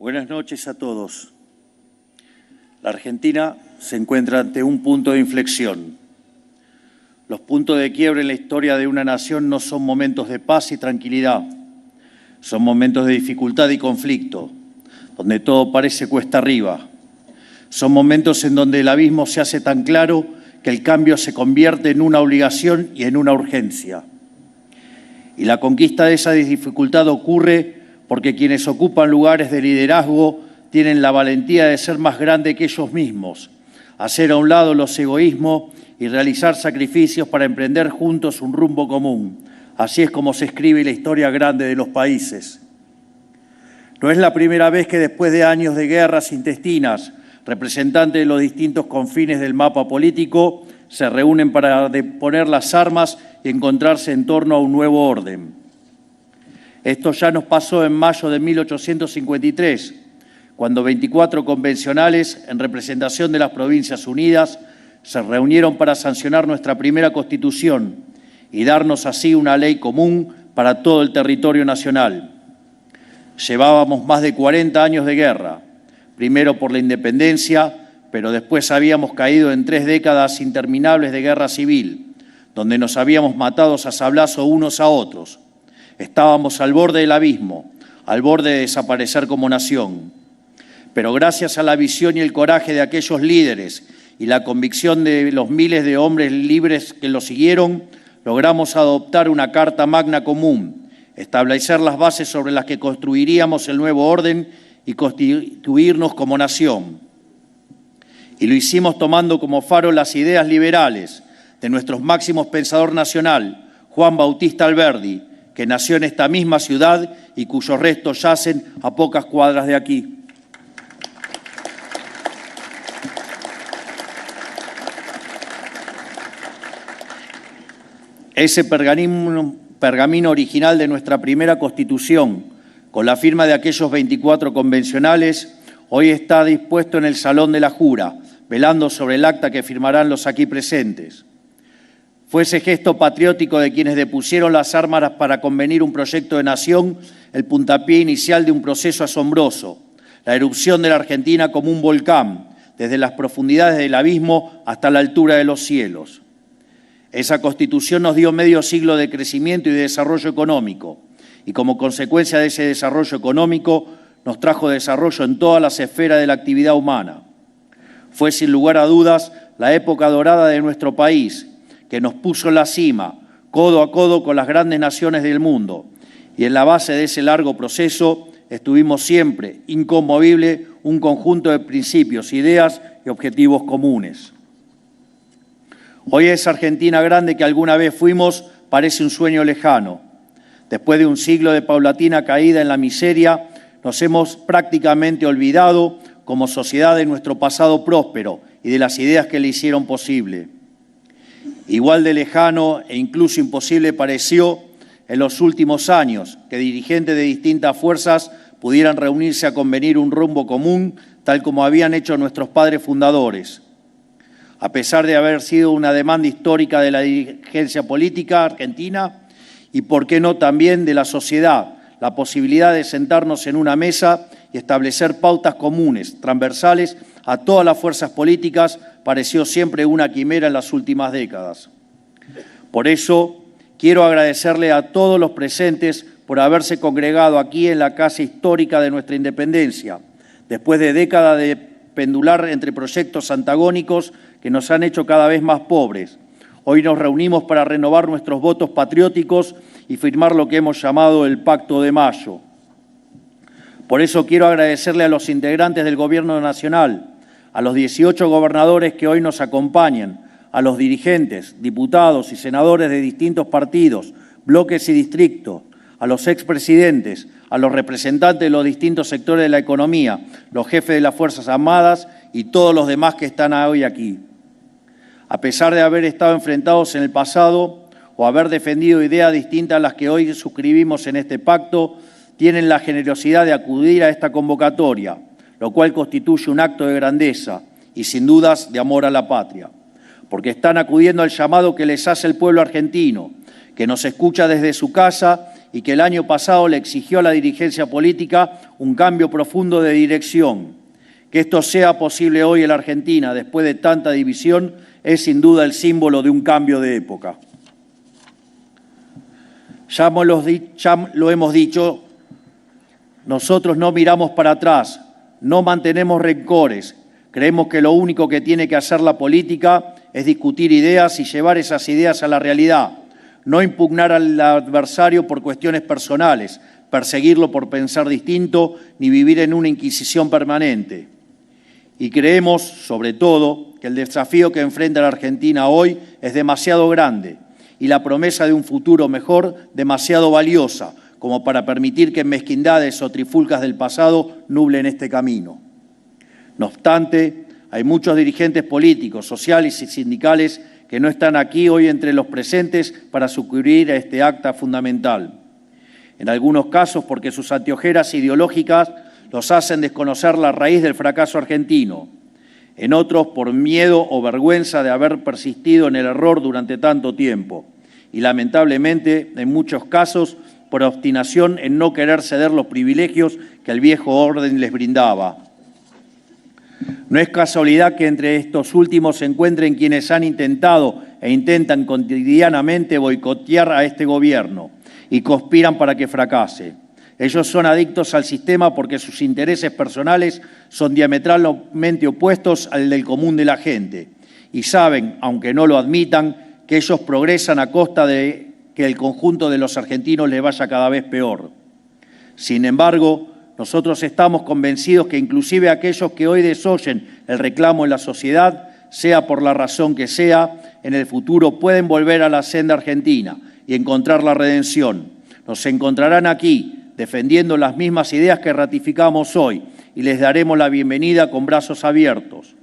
Buenas noches a todos. La Argentina se encuentra ante un punto de inflexión. Los puntos de quiebre en la historia de una nación no son momentos de paz y tranquilidad, son momentos de dificultad y conflicto, donde todo parece cuesta arriba. Son momentos en donde el abismo se hace tan claro que el cambio se convierte en una obligación y en una urgencia. Y la conquista de esa dificultad ocurre porque quienes ocupan lugares de liderazgo tienen la valentía de ser más grande que ellos mismos, hacer a un lado los egoísmos y realizar sacrificios para emprender juntos un rumbo común. Así es como se escribe la historia grande de los países. No es la primera vez que después de años de guerras intestinas, representantes de los distintos confines del mapa político se reúnen para deponer las armas y encontrarse en torno a un nuevo orden. Esto ya nos pasó en mayo de 1853, cuando 24 convencionales, en representación de las Provincias Unidas, se reunieron para sancionar nuestra primera Constitución y darnos así una ley común para todo el territorio nacional. Llevábamos más de 40 años de guerra, primero por la independencia, pero después habíamos caído en 3 décadas interminables de guerra civil, donde nos habíamos matado a sablazo unos a otros. Estábamos al borde del abismo, al borde de desaparecer como nación. Pero gracias a la visión y el coraje de aquellos líderes y la convicción de los miles de hombres libres que lo siguieron, logramos adoptar una Carta Magna común, establecer las bases sobre las que construiríamos el nuevo orden y constituirnos como nación. Y lo hicimos tomando como faro las ideas liberales de nuestro máximo pensador nacional, Juan Bautista Alberdi, que nació en esta misma ciudad y cuyos restos yacen a pocas cuadras de aquí. Ese pergamino original de nuestra primera Constitución, con la firma de aquellos 24 convencionales, hoy está dispuesto en el Salón de la Jura, velando sobre el acta que firmarán los aquí presentes. Fue ese gesto patriótico de quienes depusieron las armas para convenir un proyecto de nación el puntapié inicial de un proceso asombroso, la erupción de la Argentina como un volcán, desde las profundidades del abismo hasta la altura de los cielos. Esa Constitución nos dio medio siglo de crecimiento y de desarrollo económico, y como consecuencia de ese desarrollo económico nos trajo desarrollo en todas las esferas de la actividad humana. Fue sin lugar a dudas la época dorada de nuestro país, que nos puso en la cima, codo a codo con las grandes naciones del mundo. Y en la base de ese largo proceso estuvimos siempre, inconmovible, un conjunto de principios, ideas y objetivos comunes. Hoy esa Argentina grande que alguna vez fuimos parece un sueño lejano. Después de un siglo de paulatina caída en la miseria, nos hemos prácticamente olvidado como sociedad de nuestro pasado próspero y de las ideas que le hicieron posible. Igual de lejano e incluso imposible pareció en los últimos años que dirigentes de distintas fuerzas pudieran reunirse a convenir un rumbo común, tal como habían hecho nuestros padres fundadores. A pesar de haber sido una demanda histórica de la dirigencia política argentina y, por qué no, también de la sociedad, la posibilidad de sentarnos en una mesa y establecer pautas comunes, transversales a todas las fuerzas políticas, pareció siempre una quimera en las últimas décadas. Por eso, quiero agradecerle a todos los presentes por haberse congregado aquí en la casa histórica de nuestra independencia, después de décadas de pendular entre proyectos antagónicos que nos han hecho cada vez más pobres. Hoy nos reunimos para renovar nuestros votos patrióticos y firmar lo que hemos llamado el Pacto de Mayo. Por eso quiero agradecerle a los integrantes del Gobierno Nacional, a los 18 gobernadores que hoy nos acompañan, a los dirigentes, diputados y senadores de distintos partidos, bloques y distritos, a los expresidentes, a los representantes de los distintos sectores de la economía, los jefes de las Fuerzas Armadas y todos los demás que están hoy aquí. A pesar de haber estado enfrentados en el pasado o haber defendido ideas distintas a las que hoy suscribimos en este pacto, tienen la generosidad de acudir a esta convocatoria, lo cual constituye un acto de grandeza y sin dudas de amor a la patria, porque están acudiendo al llamado que les hace el pueblo argentino, que nos escucha desde su casa y que el año pasado le exigió a la dirigencia política un cambio profundo de dirección. Que esto sea posible hoy en la Argentina, después de tanta división, es sin duda el símbolo de un cambio de época. Ya lo hemos dicho, nosotros no miramos para atrás, no mantenemos rencores. Creemos que lo único que tiene que hacer la política es discutir ideas y llevar esas ideas a la realidad, no impugnar al adversario por cuestiones personales, perseguirlo por pensar distinto, ni vivir en una inquisición permanente. Y creemos, sobre todo, que el desafío que enfrenta la Argentina hoy es demasiado grande y la promesa de un futuro mejor demasiado valiosa como para permitir que mezquindades o trifulcas del pasado nublen este camino. No obstante, hay muchos dirigentes políticos, sociales y sindicales que no están aquí hoy entre los presentes para sucumbir a este acta fundamental. En algunos casos porque sus anteojeras ideológicas los hacen desconocer la raíz del fracaso argentino. En otros por miedo o vergüenza de haber persistido en el error durante tanto tiempo. Y lamentablemente, en muchos casos, por obstinación en no querer ceder los privilegios que el viejo orden les brindaba. No es casualidad que entre estos últimos se encuentren quienes han intentado e intentan cotidianamente boicotear a este gobierno y conspiran para que fracase. Ellos son adictos al sistema porque sus intereses personales son diametralmente opuestos al del común de la gente y saben, aunque no lo admitan, que ellos progresan a costa de que el conjunto de los argentinos les vaya cada vez peor. Sin embargo, nosotros estamos convencidos que inclusive aquellos que hoy desoyen el reclamo en la sociedad, sea por la razón que sea, en el futuro pueden volver a la senda argentina y encontrar la redención. Nos encontrarán aquí, defendiendo las mismas ideas que ratificamos hoy, y les daremos la bienvenida con brazos abiertos.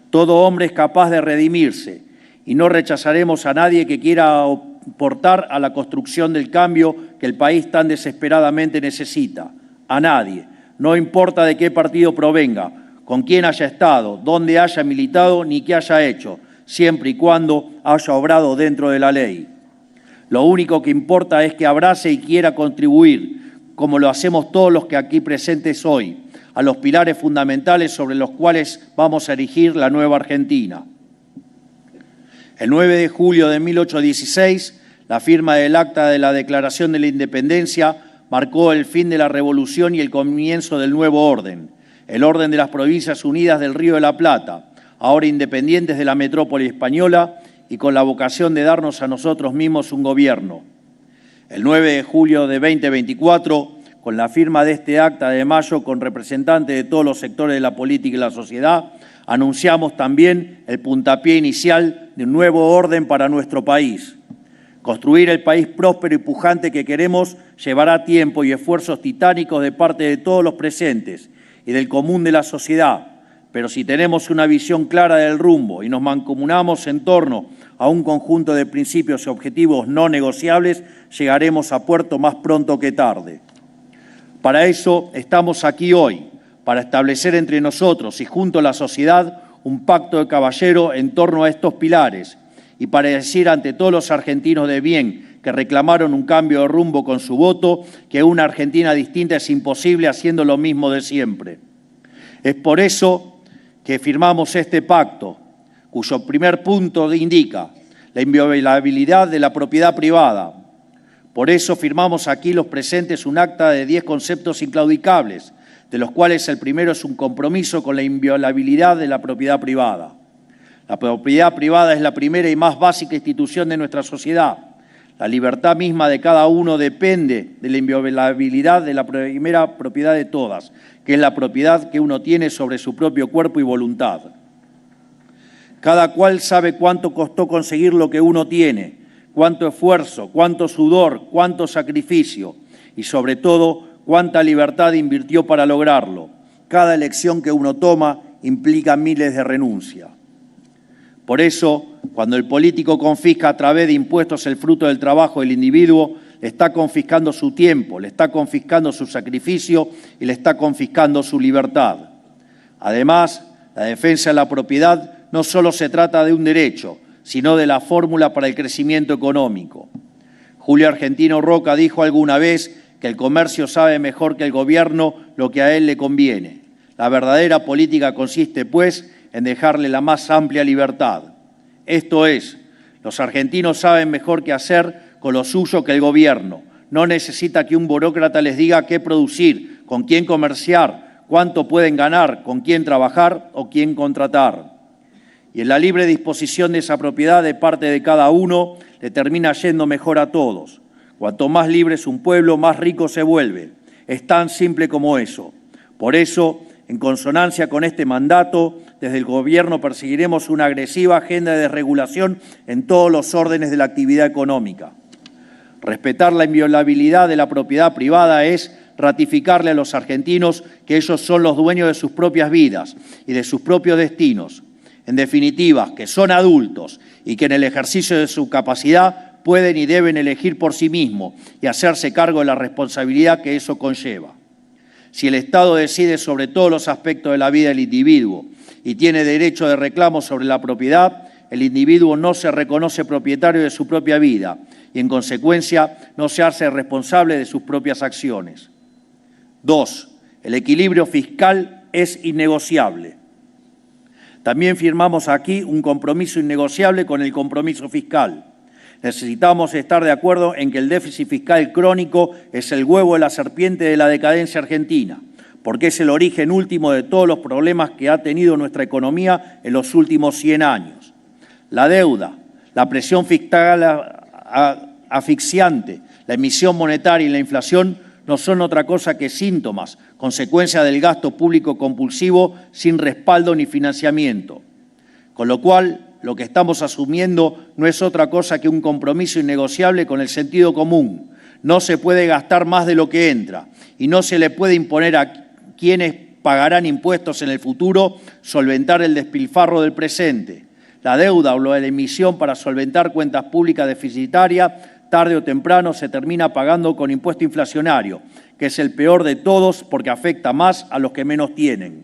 Todo hombre es capaz de redimirse, y no rechazaremos a nadie que quiera aportar a la construcción del cambio que el país tan desesperadamente necesita. A nadie, no importa de qué partido provenga, con quién haya estado, dónde haya militado, ni qué haya hecho, siempre y cuando haya obrado dentro de la ley. Lo único que importa es que abrace y quiera contribuir, como lo hacemos todos los que aquí presentes hoy, a los pilares fundamentales sobre los cuales vamos a erigir la nueva Argentina. El 9 de julio de 1816, la firma del Acta de la Declaración de la Independencia marcó el fin de la Revolución y el comienzo del nuevo orden, el orden de las Provincias Unidas del Río de la Plata, ahora independientes de la metrópoli española y con la vocación de darnos a nosotros mismos un gobierno. El 9 de julio de 2024, con la firma de este acta de mayo con representantes de todos los sectores de la política y la sociedad, anunciamos también el puntapié inicial de un nuevo orden para nuestro país. Construir el país próspero y pujante que queremos llevará tiempo y esfuerzos titánicos de parte de todos los presentes y del común de la sociedad, pero si tenemos una visión clara del rumbo y nos mancomunamos en torno a un conjunto de principios y objetivos no negociables, llegaremos a puerto más pronto que tarde. Para eso estamos aquí hoy, para establecer entre nosotros y junto a la sociedad un pacto de caballero en torno a estos pilares y para decir ante todos los argentinos de bien que reclamaron un cambio de rumbo con su voto que una Argentina distinta es imposible haciendo lo mismo de siempre. Es por eso que firmamos este pacto, cuyo primer punto indica la inviolabilidad de la propiedad privada. Por eso firmamos aquí los presentes un acta de 10 conceptos inclaudicables, de los cuales el primero es un compromiso con la inviolabilidad de la propiedad privada. La propiedad privada es la primera y más básica institución de nuestra sociedad. La libertad misma de cada uno depende de la inviolabilidad de la primera propiedad de todas, que es la propiedad que uno tiene sobre su propio cuerpo y voluntad. Cada cual sabe cuánto costó conseguir lo que uno tiene, cuánto esfuerzo, cuánto sudor, cuánto sacrificio y sobre todo cuánta libertad invirtió para lograrlo. Cada elección que uno toma implica miles de renuncias. Por eso, cuando el político confisca a través de impuestos el fruto del trabajo del individuo, le está confiscando su tiempo, le está confiscando su sacrificio y le está confiscando su libertad. Además, la defensa de la propiedad no solo se trata de un derecho, sino de la fórmula para el crecimiento económico. Julio Argentino Roca dijo alguna vez que el comercio sabe mejor que el gobierno lo que a él le conviene. La verdadera política consiste, pues, en dejarle la más amplia libertad. Esto es, los argentinos saben mejor qué hacer con lo suyo que el gobierno. No necesita que un burócrata les diga qué producir, con quién comerciar, cuánto pueden ganar, con quién trabajar o quién contratar. Y en la libre disposición de esa propiedad de parte de cada uno le termina yendo mejor a todos. Cuanto más libre es un pueblo, más rico se vuelve. Es tan simple como eso. Por eso, en consonancia con este mandato, desde el Gobierno perseguiremos una agresiva agenda de desregulación en todos los órdenes de la actividad económica. Respetar la inviolabilidad de la propiedad privada es ratificarle a los argentinos que ellos son los dueños de sus propias vidas y de sus propios destinos. En definitiva, que son adultos y que en el ejercicio de su capacidad pueden y deben elegir por sí mismos y hacerse cargo de la responsabilidad que eso conlleva. Si el Estado decide sobre todos los aspectos de la vida del individuo y tiene derecho de reclamo sobre la propiedad, el individuo no se reconoce propietario de su propia vida y, en consecuencia, no se hace responsable de sus propias acciones. 2. El equilibrio fiscal es innegociable. También firmamos aquí un compromiso innegociable con el compromiso fiscal. Necesitamos estar de acuerdo en que el déficit fiscal crónico es el huevo de la serpiente de la decadencia argentina, porque es el origen último de todos los problemas que ha tenido nuestra economía en los últimos 100 años. La deuda, la presión fiscal asfixiante, la emisión monetaria y la inflación no son otra cosa que síntomas, consecuencia del gasto público compulsivo sin respaldo ni financiamiento. Con lo cual, lo que estamos asumiendo no es otra cosa que un compromiso innegociable con el sentido común. No se puede gastar más de lo que entra y no se le puede imponer a quienes pagarán impuestos en el futuro solventar el despilfarro del presente. La deuda o la emisión para solventar cuentas públicas deficitarias, tarde o temprano se termina pagando con impuesto inflacionario, que es el peor de todos porque afecta más a los que menos tienen.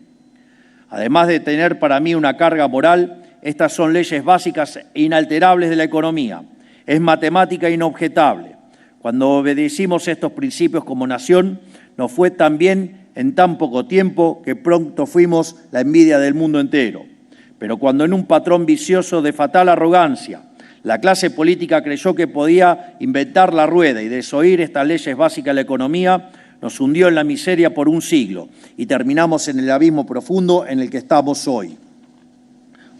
Además de tener para mí una carga moral, estas son leyes básicas e inalterables de la economía. Es matemática inobjetable. Cuando obedecimos estos principios como nación, nos fue tan bien en tan poco tiempo que pronto fuimos la envidia del mundo entero. Pero cuando en un patrón vicioso de fatal arrogancia, la clase política creyó que podía inventar la rueda y desoír estas leyes básicas de la economía, nos hundió en la miseria por un siglo y terminamos en el abismo profundo en el que estamos hoy.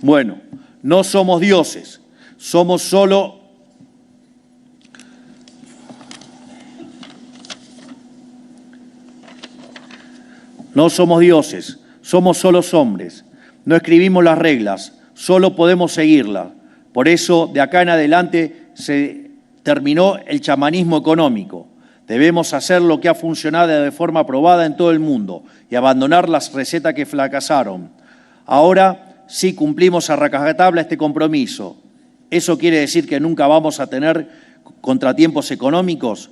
Bueno, no somos dioses, somos solo hombres. No escribimos las reglas, solo podemos seguirlas. Por eso, de acá en adelante, se terminó el chamanismo económico. Debemos hacer lo que ha funcionado de forma probada en todo el mundo y abandonar las recetas que fracasaron. Ahora sí cumplimos a rajatabla este compromiso. ¿Eso quiere decir que nunca vamos a tener contratiempos económicos?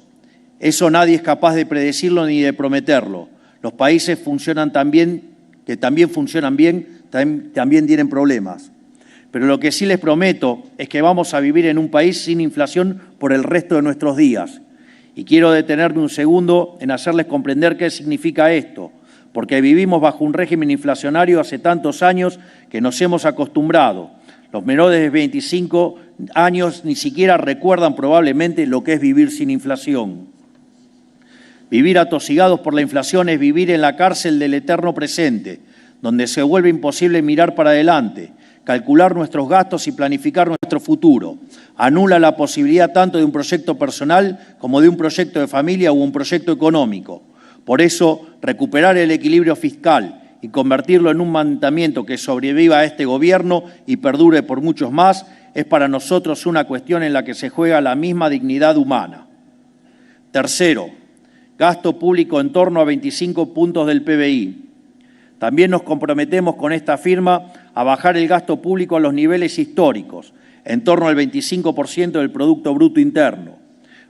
Eso nadie es capaz de predecirlo ni de prometerlo. Los países que también funcionan bien, también tienen problemas. Pero lo que sí les prometo es que vamos a vivir en un país sin inflación por el resto de nuestros días. Y quiero detenerme un segundo en hacerles comprender qué significa esto, porque vivimos bajo un régimen inflacionario hace tantos años que nos hemos acostumbrado. Los menores de 25 años ni siquiera recuerdan probablemente lo que es vivir sin inflación. Vivir atosigados por la inflación es vivir en la cárcel del eterno presente, donde se vuelve imposible mirar para adelante, calcular nuestros gastos y planificar nuestro futuro. Anula la posibilidad tanto de un proyecto personal como de un proyecto de familia o un proyecto económico. Por eso, recuperar el equilibrio fiscal y convertirlo en un mandamiento que sobreviva a este gobierno y perdure por muchos más es para nosotros una cuestión en la que se juega la misma dignidad humana. Tercero, gasto público en torno a 25 puntos del PBI. También nos comprometemos con esta firma a bajar el gasto público a los niveles históricos, en torno al 25% del Producto Bruto Interno.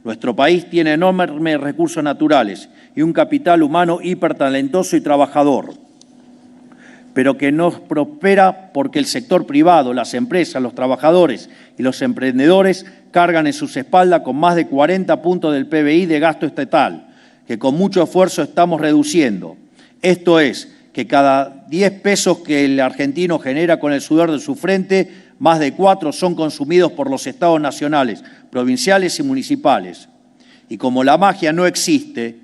Nuestro país tiene enormes recursos naturales y un capital humano hipertalentoso y trabajador, pero que no prospera porque el sector privado, las empresas, los trabajadores y los emprendedores cargan en sus espaldas con más de 40 puntos del PBI de gasto estatal, que con mucho esfuerzo estamos reduciendo. Esto es, que cada 10 pesos que el argentino genera con el sudor de su frente, más de 4 son consumidos por los estados nacionales, provinciales y municipales. Y como la magia no existe,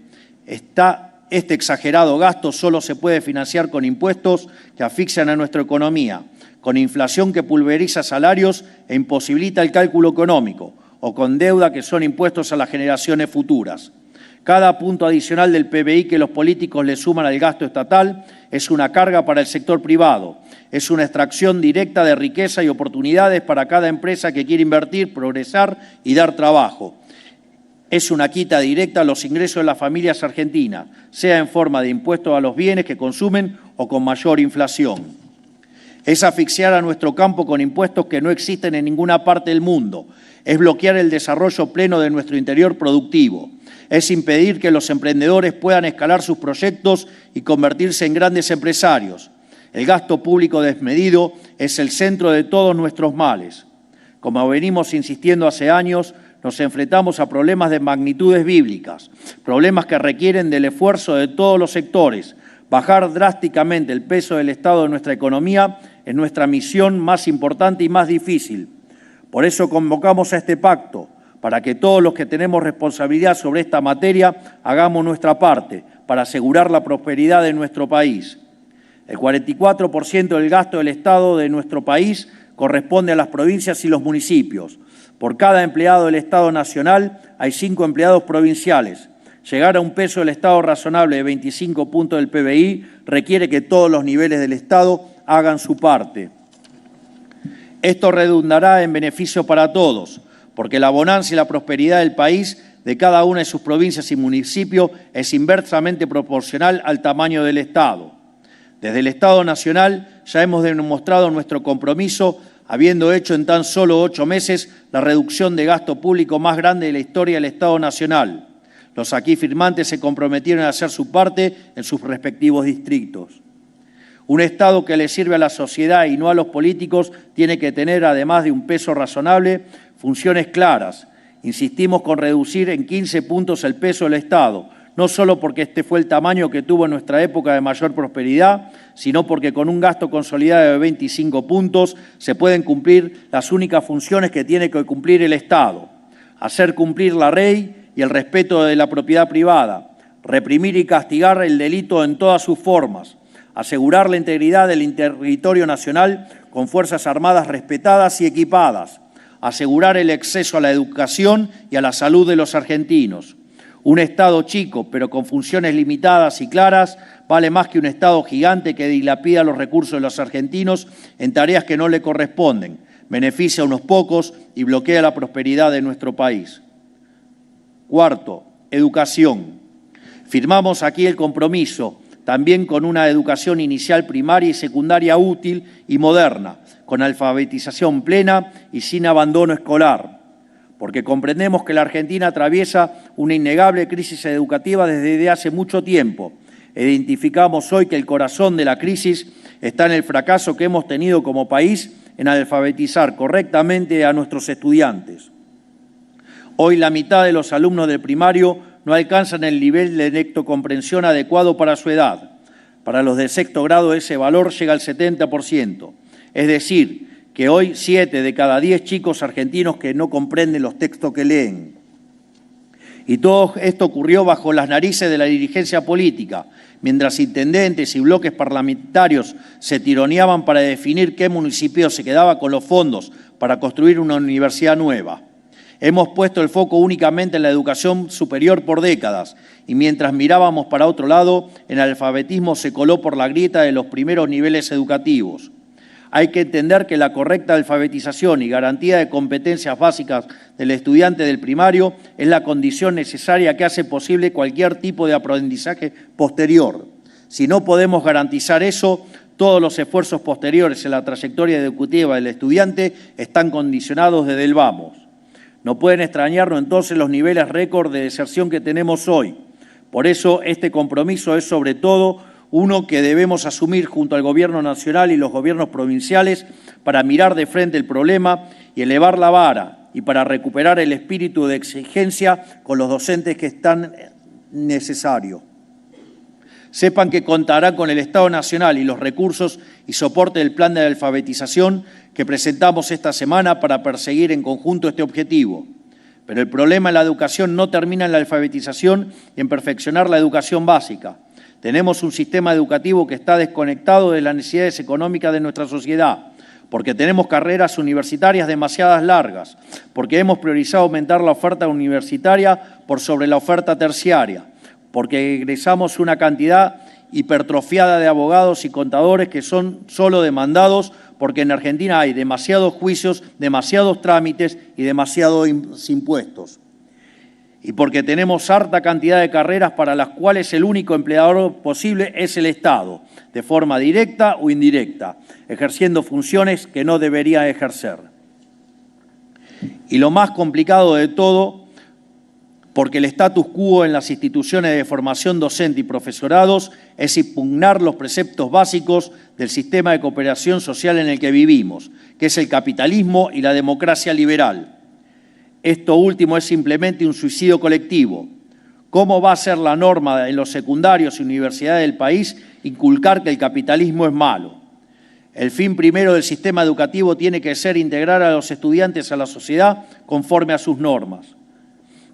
este exagerado gasto solo se puede financiar con impuestos que asfixian a nuestra economía, con inflación que pulveriza salarios e imposibilita el cálculo económico, o con deuda que son impuestos a las generaciones futuras. Cada punto adicional del PBI que los políticos le suman al gasto estatal es una carga para el sector privado, es una extracción directa de riqueza y oportunidades para cada empresa que quiere invertir, progresar y dar trabajo. Es una quita directa a los ingresos de las familias argentinas, sea en forma de impuestos a los bienes que consumen o con mayor inflación. Es asfixiar a nuestro campo con impuestos que no existen en ninguna parte del mundo. Es bloquear el desarrollo pleno de nuestro interior productivo. Es impedir que los emprendedores puedan escalar sus proyectos y convertirse en grandes empresarios. El gasto público desmedido es el centro de todos nuestros males. Como venimos insistiendo hace años, nos enfrentamos a problemas de magnitudes bíblicas, problemas que requieren del esfuerzo de todos los sectores. Bajar drásticamente el peso del Estado en nuestra economía es nuestra misión más importante y más difícil. Por eso convocamos a este pacto, para que todos los que tenemos responsabilidad sobre esta materia hagamos nuestra parte para asegurar la prosperidad de nuestro país. El 44% del gasto del Estado de nuestro país corresponde a las provincias y los municipios. Por cada empleado del Estado nacional hay 5 empleados provinciales. Llegar a un peso del Estado razonable de 25 puntos del PBI requiere que todos los niveles del Estado hagan su parte. Esto redundará en beneficio para todos, porque la bonanza y la prosperidad del país, de cada una de sus provincias y municipios, es inversamente proporcional al tamaño del Estado. Desde el Estado Nacional ya hemos demostrado nuestro compromiso, habiendo hecho en tan solo 8 meses la reducción de gasto público más grande de la historia del Estado Nacional. Los aquí firmantes se comprometieron a hacer su parte en sus respectivos distritos. Un Estado que le sirve a la sociedad y no a los políticos tiene que tener, además de un peso razonable, funciones claras. Insistimos con reducir en 15 puntos el peso del Estado, no solo porque este fue el tamaño que tuvo en nuestra época de mayor prosperidad, sino porque con un gasto consolidado de 25 puntos se pueden cumplir las únicas funciones que tiene que cumplir el Estado: hacer cumplir la ley y el respeto de la propiedad privada, reprimir y castigar el delito en todas sus formas, asegurar la integridad del territorio nacional con fuerzas armadas respetadas y equipadas, asegurar el acceso a la educación y a la salud de los argentinos. Un Estado chico, pero con funciones limitadas y claras, vale más que un Estado gigante que dilapida los recursos de los argentinos en tareas que no le corresponden, beneficia a unos pocos y bloquea la prosperidad de nuestro país. Cuarto, educación. Firmamos aquí el compromiso, también con una educación inicial, primaria y secundaria útil y moderna, con alfabetización plena y sin abandono escolar, porque comprendemos que la Argentina atraviesa una innegable crisis educativa desde hace mucho tiempo. Identificamos hoy que el corazón de la crisis está en el fracaso que hemos tenido como país en alfabetizar correctamente a nuestros estudiantes. Hoy la mitad de los alumnos del primario no alcanzan el nivel de lectocomprensión adecuado para su edad. Para los de sexto grado ese valor llega al 70%. Es decir, que hoy 7 de cada 10 chicos argentinos que no comprenden los textos que leen. Y todo esto ocurrió bajo las narices de la dirigencia política, mientras intendentes y bloques parlamentarios se tironeaban para definir qué municipio se quedaba con los fondos para construir una universidad nueva. Hemos puesto el foco únicamente en la educación superior por décadas y mientras mirábamos para otro lado, el alfabetismo se coló por la grieta de los primeros niveles educativos. Hay que entender que la correcta alfabetización y garantía de competencias básicas del estudiante del primario es la condición necesaria que hace posible cualquier tipo de aprendizaje posterior. Si no podemos garantizar eso, todos los esfuerzos posteriores en la trayectoria educativa del estudiante están condicionados desde el vamos. No pueden extrañarnos entonces los niveles récord de deserción que tenemos hoy. Por eso este compromiso es sobre todo uno que debemos asumir junto al Gobierno nacional y los gobiernos provinciales para mirar de frente el problema y elevar la vara y para recuperar el espíritu de exigencia con los docentes que es tan necesario. Sepan que contarán con el Estado Nacional y los recursos y soporte del plan de alfabetización que presentamos esta semana para perseguir en conjunto este objetivo. Pero el problema en la educación no termina en la alfabetización y en perfeccionar la educación básica. Tenemos un sistema educativo que está desconectado de las necesidades económicas de nuestra sociedad, porque tenemos carreras universitarias demasiadas largas, porque hemos priorizado aumentar la oferta universitaria por sobre la oferta terciaria, porque egresamos una cantidad hipertrofiada de abogados y contadores que son solo demandados porque en Argentina hay demasiados juicios, demasiados trámites y demasiados impuestos. Y porque tenemos harta cantidad de carreras para las cuales el único empleador posible es el Estado, de forma directa o indirecta, ejerciendo funciones que no debería ejercer. Y lo más complicado de todo, porque el status quo en las instituciones de formación docente y profesorados es impugnar los preceptos básicos del sistema de cooperación social en el que vivimos, que es el capitalismo y la democracia liberal. Esto último es simplemente un suicidio colectivo. ¿Cómo va a ser la norma en los secundarios y universidades del país inculcar que el capitalismo es malo? El fin primero del sistema educativo tiene que ser integrar a los estudiantes a la sociedad conforme a sus normas.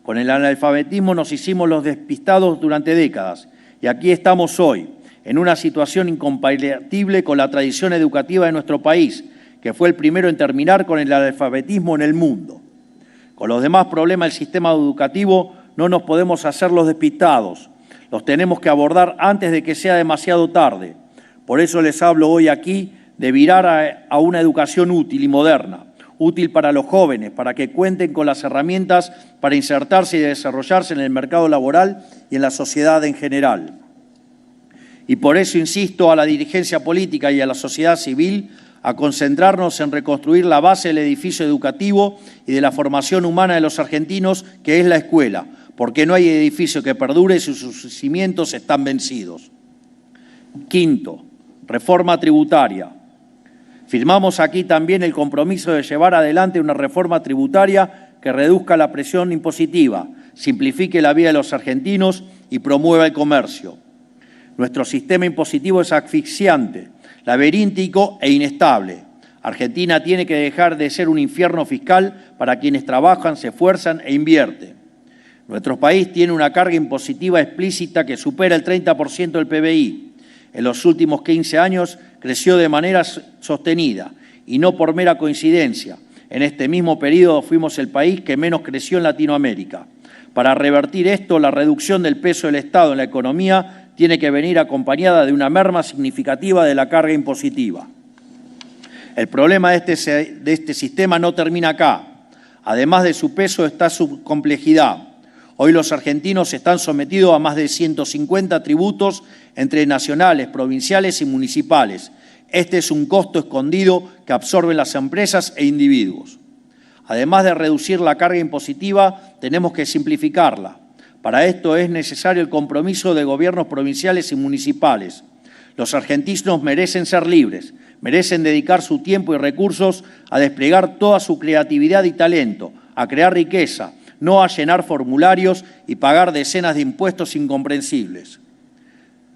Con el analfabetismo nos hicimos los despistados durante décadas y aquí estamos hoy, en una situación incompatible con la tradición educativa de nuestro país, que fue el primero en terminar con el analfabetismo en el mundo. Con los demás problemas del sistema educativo no nos podemos hacer los despistados, los tenemos que abordar antes de que sea demasiado tarde. Por eso les hablo hoy aquí de virar a una educación útil y moderna, útil para los jóvenes, para que cuenten con las herramientas para insertarse y desarrollarse en el mercado laboral y en la sociedad en general. Y por eso insisto a la dirigencia política y a la sociedad civil a concentrarnos en reconstruir la base del edificio educativo y de la formación humana de los argentinos, que es la escuela, porque no hay edificio que perdure si sus cimientos están vencidos. Quinto, reforma tributaria. Firmamos aquí también el compromiso de llevar adelante una reforma tributaria que reduzca la presión impositiva, simplifique la vida de los argentinos y promueva el comercio. Nuestro sistema impositivo es asfixiante, laberíntico e inestable. Argentina tiene que dejar de ser un infierno fiscal para quienes trabajan, se esfuerzan e invierten. Nuestro país tiene una carga impositiva explícita que supera el 30% del PBI. En los últimos 15 años creció de manera sostenida y no por mera coincidencia. En este mismo periodo fuimos el país que menos creció en Latinoamérica. Para revertir esto, la reducción del peso del Estado en la economía tiene que venir acompañada de una merma significativa de la carga impositiva. El problema de este sistema no termina acá. Además de su peso está su complejidad. Hoy los argentinos están sometidos a más de 150 tributos entre nacionales, provinciales y municipales. Este es un costo escondido que absorben las empresas e individuos. Además de reducir la carga impositiva, tenemos que simplificarla. Para esto es necesario el compromiso de gobiernos provinciales y municipales. Los argentinos merecen ser libres, merecen dedicar su tiempo y recursos a desplegar toda su creatividad y talento, a crear riqueza, no a llenar formularios y pagar decenas de impuestos incomprensibles.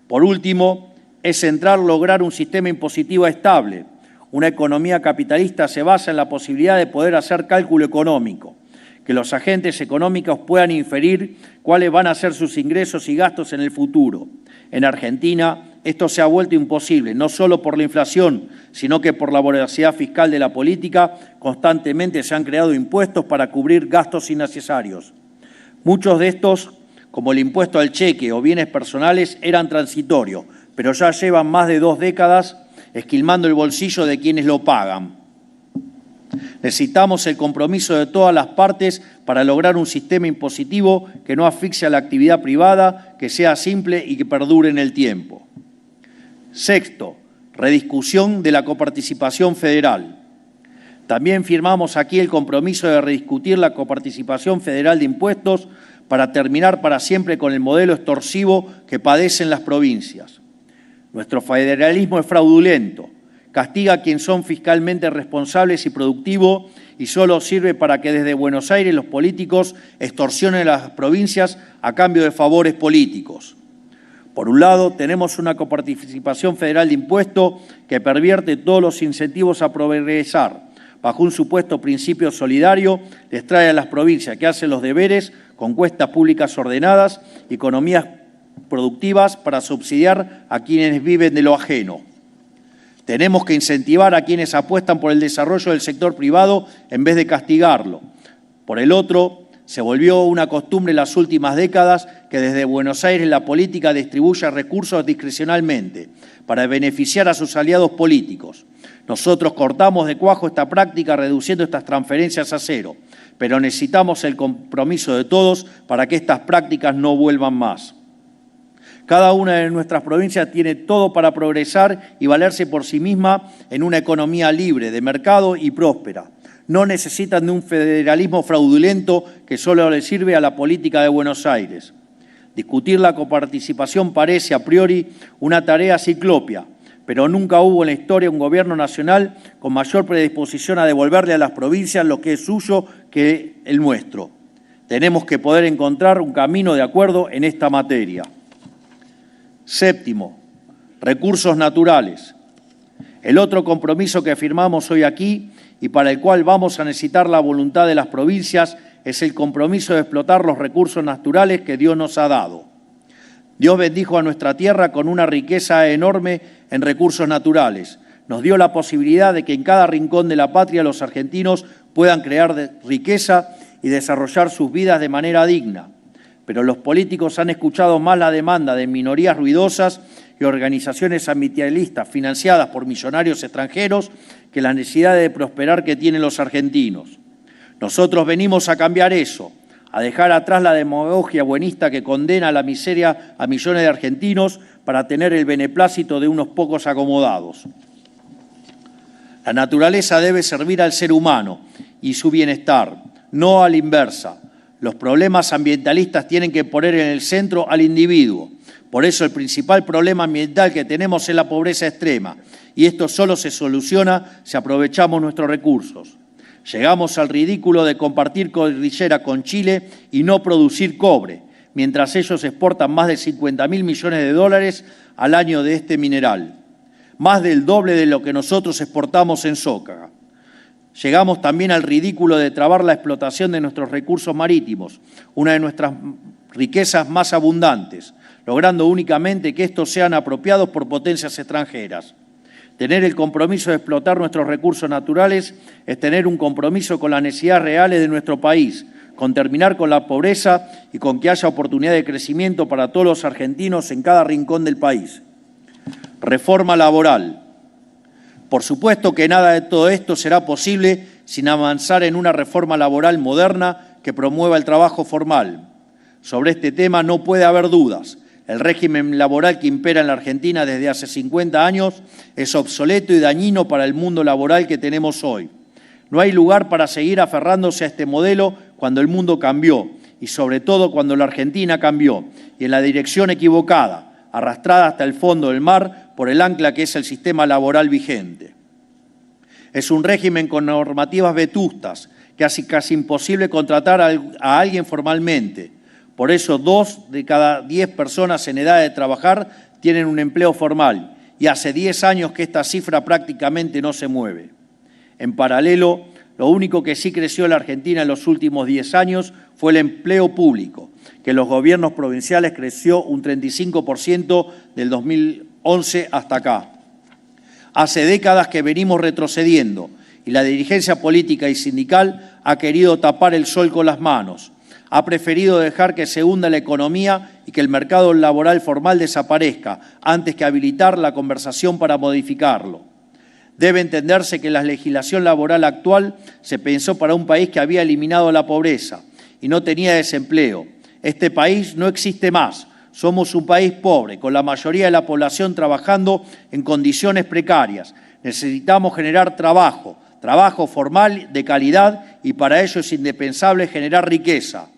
Por último, es central lograr un sistema impositivo estable. Una economía capitalista se basa en la posibilidad de poder hacer cálculo económico, que los agentes económicos puedan inferir cuáles van a ser sus ingresos y gastos en el futuro. En Argentina, esto se ha vuelto imposible, no solo por la inflación, sino que por la voracidad fiscal de la política, constantemente se han creado impuestos para cubrir gastos innecesarios. Muchos de estos, como el impuesto al cheque o bienes personales, eran transitorios, pero ya llevan más de 2 décadas esquilmando el bolsillo de quienes lo pagan. Necesitamos el compromiso de todas las partes para lograr un sistema impositivo que no asfixie a la actividad privada, que sea simple y que perdure en el tiempo. Sexto, rediscusión de la coparticipación federal. También firmamos aquí el compromiso de rediscutir la coparticipación federal de impuestos para terminar para siempre con el modelo extorsivo que padecen las provincias. Nuestro federalismo es fraudulento, castiga a quienes son fiscalmente responsables y productivos y solo sirve para que desde Buenos Aires los políticos extorsionen a las provincias a cambio de favores políticos. Por un lado, tenemos una coparticipación federal de impuesto que pervierte todos los incentivos a progresar. Bajo un supuesto principio solidario, les trae a las provincias que hacen los deberes con cuentas públicas ordenadas y economías productivas para subsidiar a quienes viven de lo ajeno. Tenemos que incentivar a quienes apuestan por el desarrollo del sector privado en vez de castigarlo. Por el otro, se volvió una costumbre en las últimas décadas que desde Buenos Aires la política distribuya recursos discrecionalmente para beneficiar a sus aliados políticos. Nosotros cortamos de cuajo esta práctica reduciendo estas transferencias a cero, pero necesitamos el compromiso de todos para que estas prácticas no vuelvan más. Cada una de nuestras provincias tiene todo para progresar y valerse por sí misma en una economía libre, de mercado y próspera. No necesitan de un federalismo fraudulento que solo le sirve a la política de Buenos Aires. Discutir la coparticipación parece a priori una tarea ciclópea, pero nunca hubo en la historia un gobierno nacional con mayor predisposición a devolverle a las provincias lo que es suyo que el nuestro. Tenemos que poder encontrar un camino de acuerdo en esta materia. Séptimo, recursos naturales. El otro compromiso que firmamos hoy aquí y para el cual vamos a necesitar la voluntad de las provincias es el compromiso de explotar los recursos naturales que Dios nos ha dado. Dios bendijo a nuestra tierra con una riqueza enorme en recursos naturales. Nos dio la posibilidad de que en cada rincón de la patria los argentinos puedan crear riqueza y desarrollar sus vidas de manera digna. Pero los políticos han escuchado más la demanda de minorías ruidosas y organizaciones ambientalistas financiadas por millonarios extranjeros que la necesidad de prosperar que tienen los argentinos. Nosotros venimos a cambiar eso, a dejar atrás la demagogia buenista que condena a la miseria a millones de argentinos para tener el beneplácito de unos pocos acomodados. La naturaleza debe servir al ser humano y su bienestar, no a la inversa. Los problemas ambientalistas tienen que poner en el centro al individuo. Por eso el principal problema ambiental que tenemos es la pobreza extrema, y esto solo se soluciona si aprovechamos nuestros recursos. Llegamos al ridículo de compartir cordillera con Chile y no producir cobre, mientras ellos exportan más de 50.000 millones de dólares al año de este mineral, más del doble de lo que nosotros exportamos en soja. Llegamos también al ridículo de trabar la explotación de nuestros recursos marítimos, una de nuestras riquezas más abundantes, logrando únicamente que estos sean apropiados por potencias extranjeras. Tener el compromiso de explotar nuestros recursos naturales es tener un compromiso con las necesidades reales de nuestro país, con terminar con la pobreza y con que haya oportunidad de crecimiento para todos los argentinos en cada rincón del país. Reforma laboral. Por supuesto que nada de todo esto será posible sin avanzar en una reforma laboral moderna que promueva el trabajo formal. Sobre este tema no puede haber dudas. El régimen laboral que impera en la Argentina desde hace 50 años es obsoleto y dañino para el mundo laboral que tenemos hoy. No hay lugar para seguir aferrándose a este modelo cuando el mundo cambió y sobre todo cuando la Argentina cambió y en la dirección equivocada, arrastrada hasta el fondo del mar por el ancla que es el sistema laboral vigente. Es un régimen con normativas vetustas que hace casi imposible contratar a alguien formalmente. Por eso 2 de cada 10 personas en edad de trabajar tienen un empleo formal y hace 10 años que esta cifra prácticamente no se mueve. En paralelo, lo único que sí creció en la Argentina en los últimos 10 años fue el empleo público, que en los gobiernos provinciales creció un 35% del 2011 hasta acá. Hace décadas que venimos retrocediendo y la dirigencia política y sindical ha querido tapar el sol con las manos. Ha preferido dejar que se hunda la economía y que el mercado laboral formal desaparezca antes que habilitar la conversación para modificarlo. Debe entenderse que la legislación laboral actual se pensó para un país que había eliminado la pobreza y no tenía desempleo. Este país no existe más. Somos un país pobre, con la mayoría de la población trabajando en condiciones precarias. Necesitamos generar trabajo formal de calidad y para ello es indispensable generar riqueza.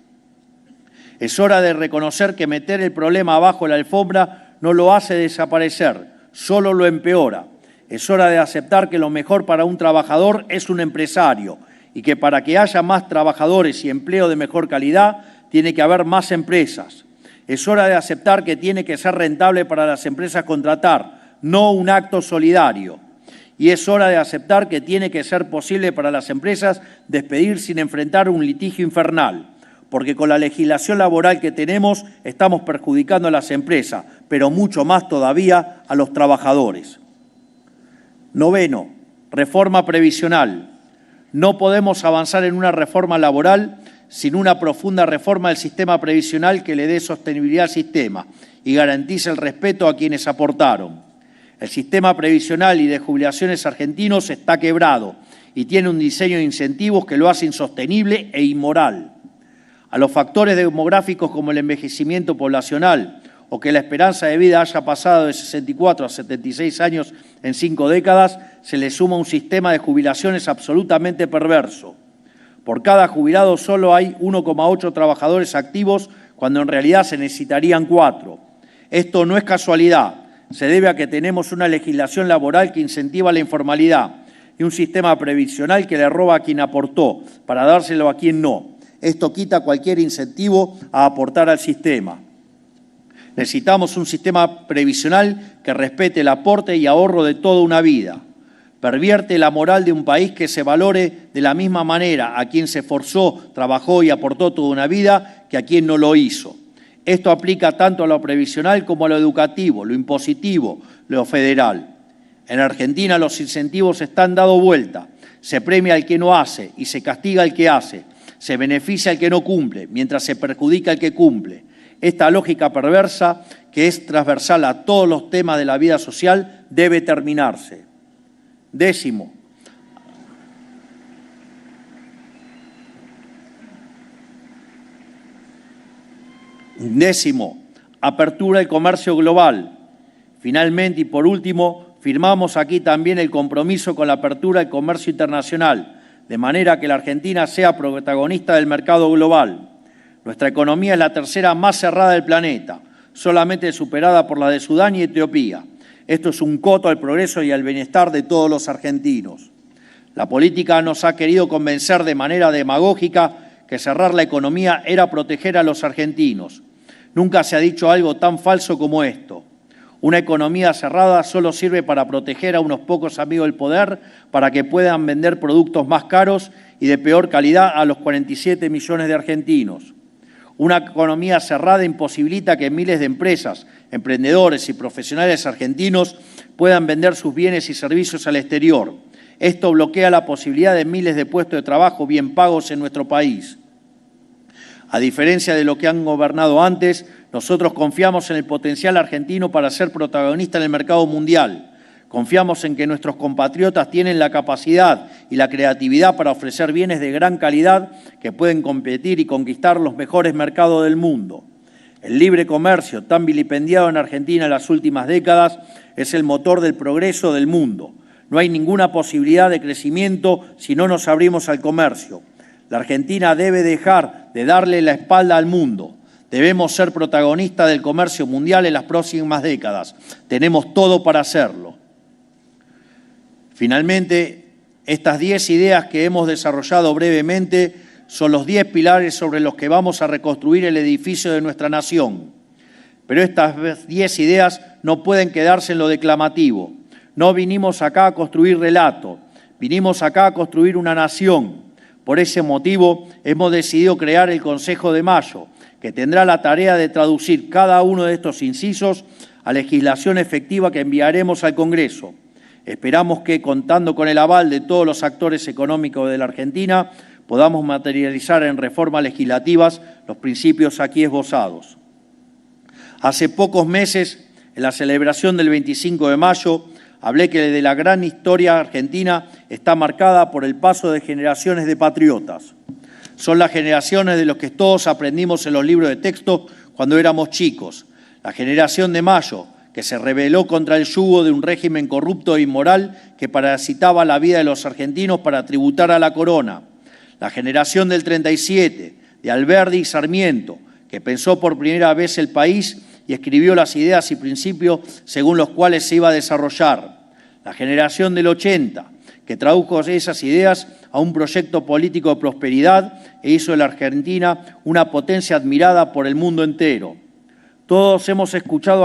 Es hora de reconocer que meter el problema abajo de la alfombra no lo hace desaparecer, solo lo empeora. Es hora de aceptar que lo mejor para un trabajador es un empresario y que para que haya más trabajadores y empleo de mejor calidad, tiene que haber más empresas. Es hora de aceptar que tiene que ser rentable para las empresas contratar, no un acto solidario. Y es hora de aceptar que tiene que ser posible para las empresas despedir sin enfrentar un litigio infernal, porque con la legislación laboral que tenemos estamos perjudicando a las empresas, pero mucho más todavía a los trabajadores. Noveno, reforma previsional. No podemos avanzar en una reforma laboral sin una profunda reforma del sistema previsional que le dé sostenibilidad al sistema y garantice el respeto a quienes aportaron. El sistema previsional y de jubilaciones argentinos está quebrado y tiene un diseño de incentivos que lo hace insostenible e inmoral. A los factores demográficos como el envejecimiento poblacional o que la esperanza de vida haya pasado de 64 a 76 años en 5 décadas, se le suma un sistema de jubilaciones absolutamente perverso. Por cada jubilado solo hay 1,8 trabajadores activos cuando en realidad se necesitarían 4. Esto no es casualidad, se debe a que tenemos una legislación laboral que incentiva la informalidad y un sistema previsional que le roba a quien aportó para dárselo a quien no. Esto quita cualquier incentivo a aportar al sistema. Necesitamos un sistema previsional que respete el aporte y ahorro de toda una vida. Pervierte la moral de un país que se valore de la misma manera a quien se esforzó, trabajó y aportó toda una vida que a quien no lo hizo. Esto aplica tanto a lo previsional como a lo educativo, lo impositivo, lo federal. En Argentina los incentivos están dando vuelta. Se premia al que no hace y se castiga al que hace. Se beneficia al que no cumple, mientras se perjudica al que cumple. Esta lógica perversa, que es transversal a todos los temas de la vida social, debe terminarse. Décimo, apertura del comercio global. Finalmente y por último, firmamos aquí también el compromiso con la apertura del comercio internacional, de manera que la Argentina sea protagonista del mercado global. Nuestra economía es la tercera más cerrada del planeta, solamente superada por la de Sudán y Etiopía. Esto es un coto al progreso y al bienestar de todos los argentinos. La política nos ha querido convencer de manera demagógica que cerrar la economía era proteger a los argentinos. Nunca se ha dicho algo tan falso como esto. Una economía cerrada solo sirve para proteger a unos pocos amigos del poder para que puedan vender productos más caros y de peor calidad a los 47 millones de argentinos. Una economía cerrada imposibilita que miles de empresas, emprendedores y profesionales argentinos puedan vender sus bienes y servicios al exterior. Esto bloquea la posibilidad de miles de puestos de trabajo bien pagos en nuestro país. A diferencia de lo que han gobernado antes, nosotros confiamos en el potencial argentino para ser protagonista en el mercado mundial. Confiamos en que nuestros compatriotas tienen la capacidad y la creatividad para ofrecer bienes de gran calidad que pueden competir y conquistar los mejores mercados del mundo. El libre comercio, tan vilipendiado en Argentina en las últimas décadas, es el motor del progreso del mundo. No hay ninguna posibilidad de crecimiento si no nos abrimos al comercio. La Argentina debe dejar de darle la espalda al mundo. Debemos ser protagonistas del comercio mundial en las próximas décadas. Tenemos todo para hacerlo. Finalmente, estas 10 ideas que hemos desarrollado brevemente son los 10 pilares sobre los que vamos a reconstruir el edificio de nuestra nación. Pero estas 10 ideas no pueden quedarse en lo declamativo. No vinimos acá a construir relato, vinimos acá a construir una nación. Por ese motivo hemos decidido crear el Consejo de Mayo, que tendrá la tarea de traducir cada uno de estos incisos a legislación efectiva que enviaremos al Congreso. Esperamos que, contando con el aval de todos los actores económicos de la Argentina, podamos materializar en reformas legislativas los principios aquí esbozados. Hace pocos meses, en la celebración del 25 de mayo, hablé que de la gran historia argentina está marcada por el paso de generaciones de patriotas. Son las generaciones de los que todos aprendimos en los libros de texto cuando éramos chicos. La generación de Mayo, que se rebeló contra el yugo de un régimen corrupto e inmoral que parasitaba la vida de los argentinos para tributar a la corona. La generación del 37, de Alberdi y Sarmiento, que pensó por primera vez el país y escribió las ideas y principios según los cuales se iba a desarrollar. La generación del 80, que tradujo esas ideas a un proyecto político de prosperidad e hizo de la Argentina una potencia admirada por el mundo entero. Todos hemos escuchado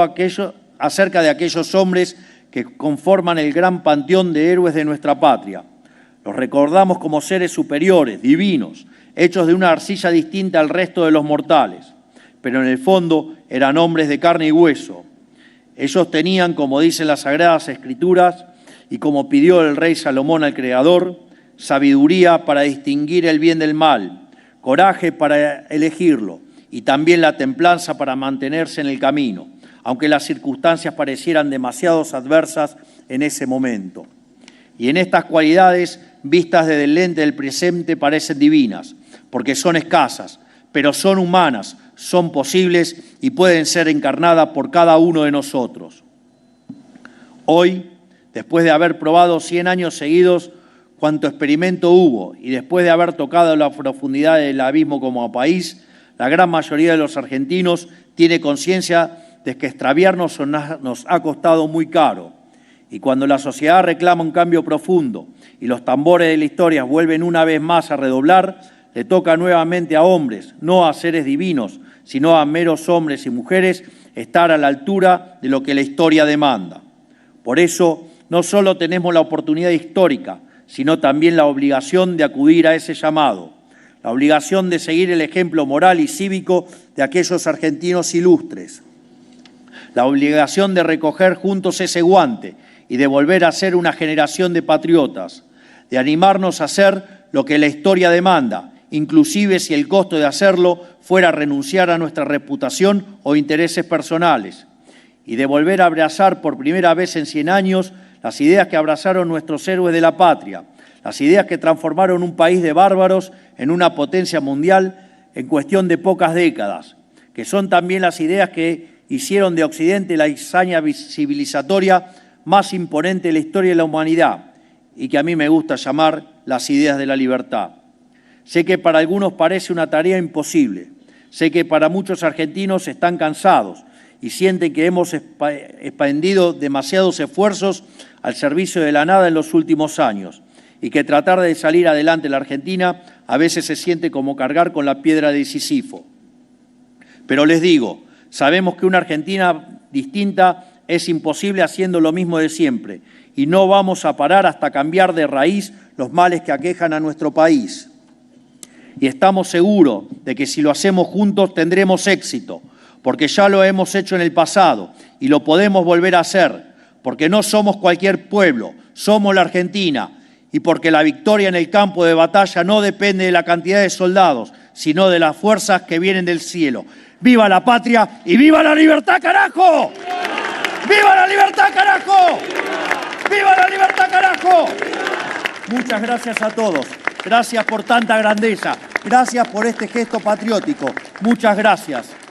acerca de aquellos hombres que conforman el gran panteón de héroes de nuestra patria. Los recordamos como seres superiores, divinos, hechos de una arcilla distinta al resto de los mortales, pero en el fondo eran hombres de carne y hueso. Ellos tenían, como dicen las Sagradas Escrituras, y como pidió el rey Salomón al Creador, sabiduría para distinguir el bien del mal, coraje para elegirlo y también la templanza para mantenerse en el camino, aunque las circunstancias parecieran demasiado adversas en ese momento. Y en estas cualidades, vistas desde el lente del presente, parecen divinas, porque son escasas, pero son humanas, son posibles y pueden ser encarnadas por cada uno de nosotros. Hoy, después de haber probado 100 años seguidos cuanto experimento hubo y después de haber tocado la profundidad del abismo como país, la gran mayoría de los argentinos tiene conciencia de que extraviarnos nos ha costado muy caro. Y cuando la sociedad reclama un cambio profundo y los tambores de la historia vuelven una vez más a redoblar, le toca nuevamente a hombres, no a seres divinos, sino a meros hombres y mujeres, estar a la altura de lo que la historia demanda. Por eso, no solo tenemos la oportunidad histórica, sino también la obligación de acudir a ese llamado, la obligación de seguir el ejemplo moral y cívico de aquellos argentinos ilustres, la obligación de recoger juntos ese guante y de volver a ser una generación de patriotas, de animarnos a hacer lo que la historia demanda, inclusive si el costo de hacerlo fuera renunciar a nuestra reputación o intereses personales, y de volver a abrazar por primera vez en 100 años las ideas que abrazaron nuestros héroes de la patria, las ideas que transformaron un país de bárbaros en una potencia mundial en cuestión de pocas décadas, que son también las ideas que hicieron de Occidente la hazaña civilizatoria más imponente de la historia de la humanidad y que a mí me gusta llamar las ideas de la libertad. Sé que para algunos parece una tarea imposible, sé que para muchos argentinos están cansados y sienten que hemos expendido demasiados esfuerzos al servicio de la nada en los últimos años y que tratar de salir adelante en la Argentina a veces se siente como cargar con la piedra de Sísifo. Pero les digo, sabemos que una Argentina distinta es imposible haciendo lo mismo de siempre y no vamos a parar hasta cambiar de raíz los males que aquejan a nuestro país. Y estamos seguros de que si lo hacemos juntos tendremos éxito, porque ya lo hemos hecho en el pasado y lo podemos volver a hacer, porque no somos cualquier pueblo, somos la Argentina, y porque la victoria en el campo de batalla no depende de la cantidad de soldados, sino de las fuerzas que vienen del cielo. ¡Viva la patria y viva la libertad, carajo! ¡Viva la libertad, carajo! ¡Viva la libertad, carajo! Muchas gracias a todos. Gracias por tanta grandeza. Gracias por este gesto patriótico. Muchas gracias.